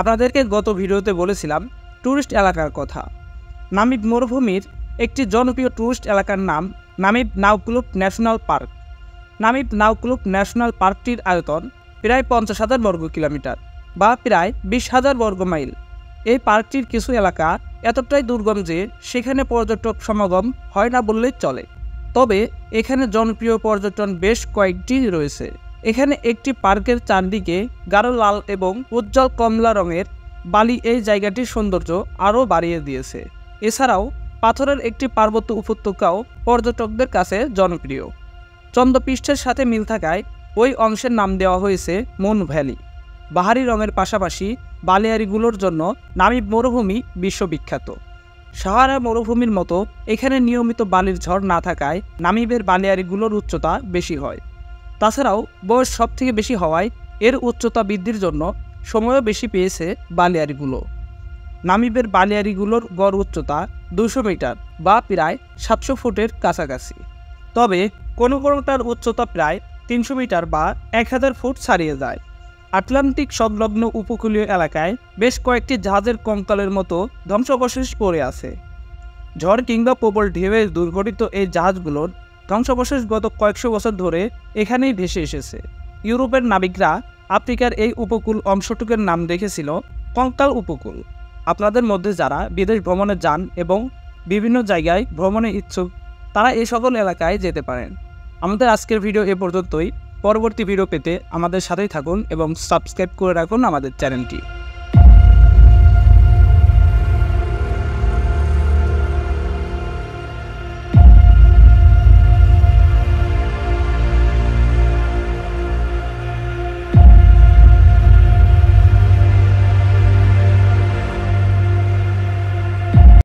আপনাদেরকে গত ভিডিওতে বলেছিলাম ট্যুরিস্ট এলাকার কথা। নামিব মরুভূমির একটি জনপ্রিয় ট্যুরিস্ট এলাকার নাম নামিব নাউক্লুফ ন্যাশনাল পার্ক। নামিব নাউক্লুফ ন্যাশনাল পার্কটির আয়তন প্রায় 50,000 বর্গ কিলোমিটার বা প্রায় 20,000 বর্গ মাইল। এই পার্কটির কিছু এলাকা এতটাই দুর্গম যে সেখানে পর্যটক সমাগম হয় না বললেই চলে। তবে এখানে জনপ্রিয় পর্যটন বেশ কয়েকটি রয়েছে। এখানে একটি পার্কের চারদিকে গাঢ় লাল এবং উজ্জ্বল কমলা রঙের বালি এই জায়গাটির সৌন্দর্য আরও বাড়িয়ে দিয়েছে। এছাড়াও পাথরের একটি পার্বত্য উপত্যকাও পর্যটকদের কাছে জনপ্রিয়। চন্দ্রপৃষ্ঠের সাথে মিল থাকায় ওই অংশের নাম দেওয়া হয়েছে মুন ভ্যালি। বাহারি রঙের পাশাপাশি বালিয়াড়িগুলোর জন্য নামিব মরুভূমি বিশ্ববিখ্যাত। সাহারা মরুভূমির মতো এখানে নিয়মিত বালির ঝড় না থাকায় নামিবের বালিয়াড়িগুলোর উচ্চতা বেশি হয়। তাছাড়াও বয়স সবথেকে বেশি হওয়ায় এর উচ্চতা বৃদ্ধির জন্য সময়ও বেশি পেয়েছে বালিয়াড়িগুলো। নামিবের বালিয়াড়িগুলোর গড় উচ্চতা 200 মিটার বা প্রায় 700 ফুটের কাছাকাছি। তবে কোনো কোনোটার উচ্চতা প্রায় 300 মিটার বা 1000 ফুট ছাড়িয়ে যায়। আটলান্টিক সংলগ্ন উপকূলীয় এলাকায় বেশ কয়েকটি জাহাজের কঙ্কালের মতো ধ্বংসাবশেষ পড়ে আছে। ঝড় কিংবা প্রবল ঢেউয়ে দুর্ঘটিত এই জাহাজগুলোর ধ্বংসাবশেষ গত কয়েকশো বছর ধরে এখানেই ভেসে এসেছে। ইউরোপের নাবিকরা আফ্রিকার এই উপকূল অংশটুকুর নাম রেখেছিল কঙ্কাল উপকূল। আপনাদের মধ্যে যারা বিদেশ ভ্রমণে যান এবং বিভিন্ন জায়গায় ভ্রমণে ইচ্ছুক তারা এই সকল এলাকায় যেতে পারেন। আমাদের আজকের ভিডিও এ পর্যন্তই। পরবর্তী ভিডিও পেতে আমাদের সাথেই থাকুন এবং সাবস্ক্রাইব করে রাখুন আমাদের চ্যানেলটি।